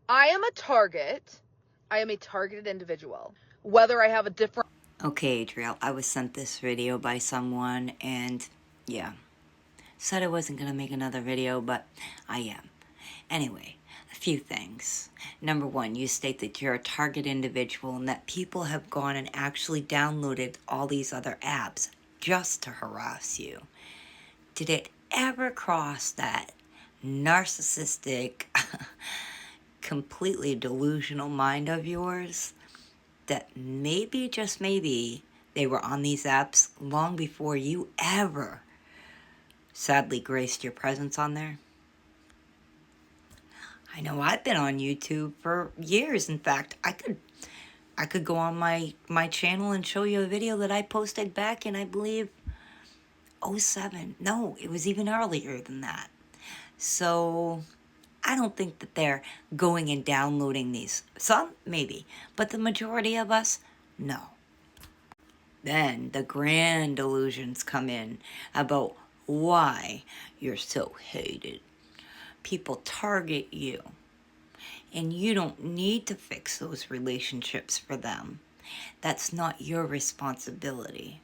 I am a target. I am a targeted individual. Whether I have a different... Okay, Adriel, I was sent this video by someone and yeah, said I wasn't gonna make another video, but I am. Anyway, a few things. Number one, you state that you're a target individual and that people have gone and actually downloaded all these other apps just to harass you. Did it ever cross that narcissistic, completely delusional mind of yours that maybe, just maybe, they were on these apps long before you ever sadly graced your presence on there? I know I've been on YouTube for years. In fact, I could go on my channel and show you a video that I posted back in, I believe, '07. No, it was even earlier than that. So I don't think that they're going and downloading these. Some, maybe, but the majority of us, no. Then the grand delusions come in about why you're so hated. People target you, and you don't need to fix those relationships for them. That's not your responsibility.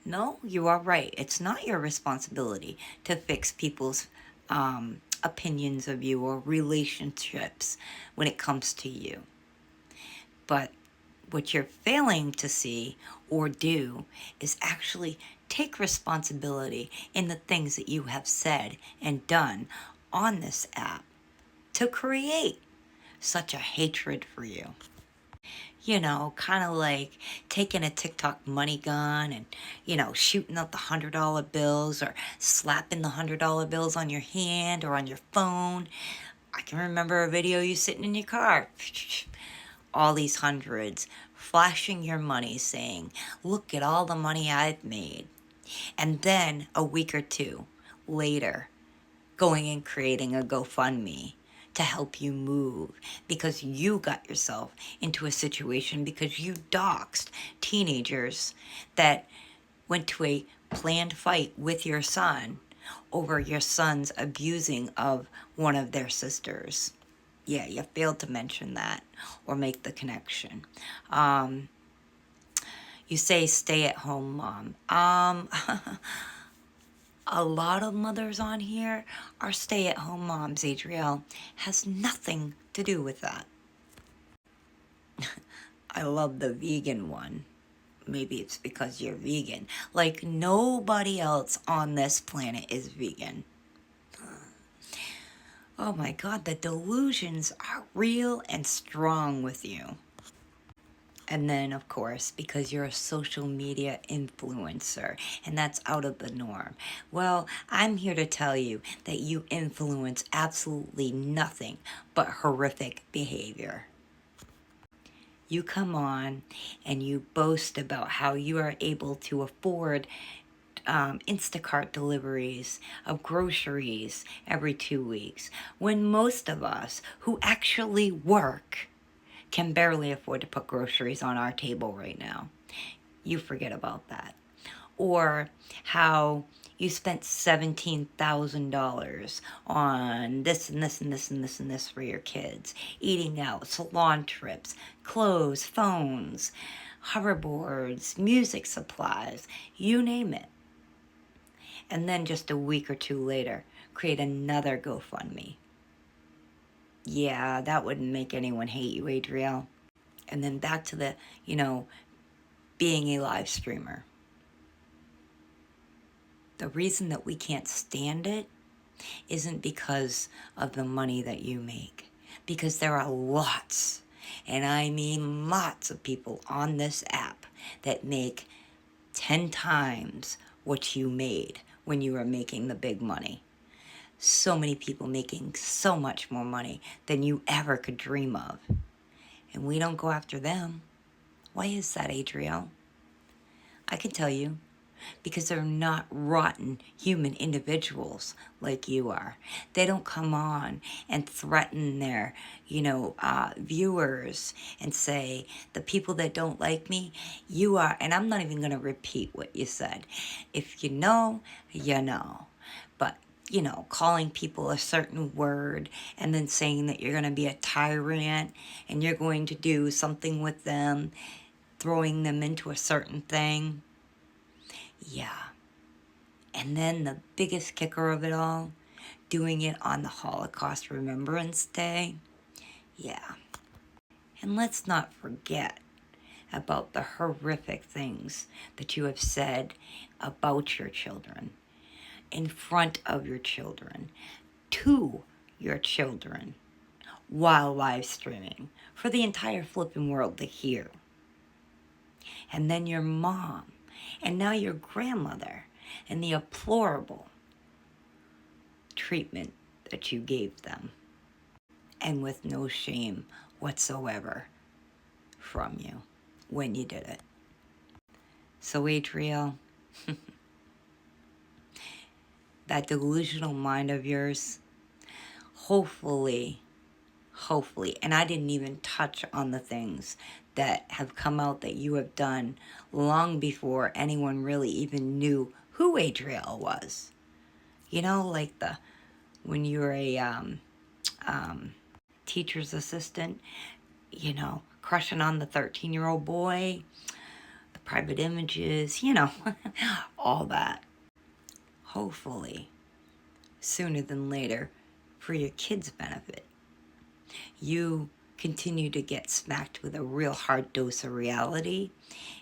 No, you are right. It's not your responsibility to fix people's opinions of you or relationships when it comes to you. But what you're failing to see or do is actually take responsibility in the things that you have said and done on this app to create such a hatred for you. You know, kind of like taking a TikTok money gun and, shooting out the $100 bills or slapping the $100 bills on your hand or on your phone. I can remember a video you sitting in your car, all these hundreds, flashing your money saying, look at all the money I've made. And then a week or two later, going and creating a GoFundMe to help you move because you got yourself into a situation because you doxed teenagers that went to a planned fight with your son over your son's abusing of one of their sisters. Yeah, you failed to mention that or make the connection. You say stay at home mom. A lot of mothers on here are stay at home moms, Adriel. Has nothing to do with that. I love the vegan one. Maybe it's because you're vegan. Like nobody else on this planet is vegan. Oh my God, the delusions are real and strong with you. And then, of course, because you're a social media influencer, and that's out of the norm. Well, I'm here to tell you that you influence absolutely nothing but horrific behavior. You come on and you boast about how you are able to afford Instacart deliveries of groceries every 2 weeks, when most of us who actually work can barely afford to put groceries on our table right now. You forget about that. Or how you spent $17,000 on this and this and this and this and this for your kids, eating out, salon trips, clothes, phones, hoverboards, music supplies, you name it. And then just a week or two later, create another GoFundMe. Yeah, that wouldn't make anyone hate you, Adriel. And then back to the, being a live streamer. The reason that we can't stand it isn't because of the money that you make. Because there are lots, and I mean lots of people on this app that make 10 times what you made when you were making the big money. So many people making so much more money than you ever could dream of. And we don't go after them. Why is that, Adriel? I can tell you. Because they're not rotten human individuals like you are. They don't come on and threaten their, viewers and say, the people that don't like me, you are, and I'm not even going to repeat what you said. If you know, you know. But you know, calling people a certain word and then saying that you're going to be a tyrant and you're going to do something with them, throwing them into a certain thing. Yeah. And then the biggest kicker of it all, doing it on the Holocaust Remembrance Day. Yeah. And let's not forget about the horrific things that you have said about your children, in front of your children, to your children, while live streaming for the entire flipping world to hear. And then your mom, and now your grandmother, and the deplorable treatment that you gave them, and with no shame whatsoever from you when you did it. So, Adriel, that delusional mind of yours, hopefully, and I didn't even touch on the things that have come out that you have done long before anyone really even knew who Adriel was. You know, like when you were a teacher's assistant, you know, crushing on the 13-year-old boy, the private images, you know, all that. Hopefully, sooner than later, for your kids' benefit, you continue to get smacked with a real hard dose of reality,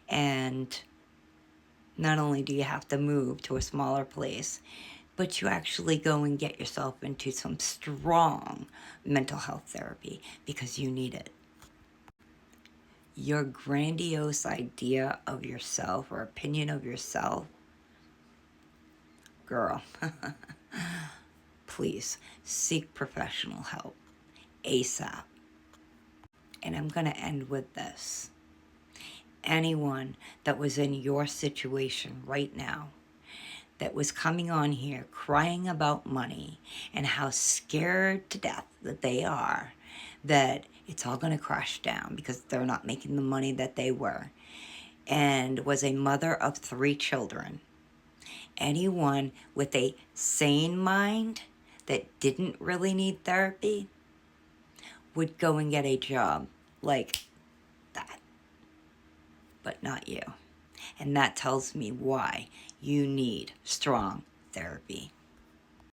and not only do you have to move to a smaller place, but you actually go and get yourself into some strong mental health therapy because you need it. Your grandiose idea of yourself or opinion of yourself, girl, please seek professional help ASAP. And I'm going to end with this. Anyone that was in your situation right now, that was coming on here crying about money and how scared to death that they are, that it's all going to crash down because they're not making the money that they were, and was a mother of 3 children. Anyone with a sane mind that didn't really need therapy would go and get a job like that, but not you. And that tells me why you need strong therapy.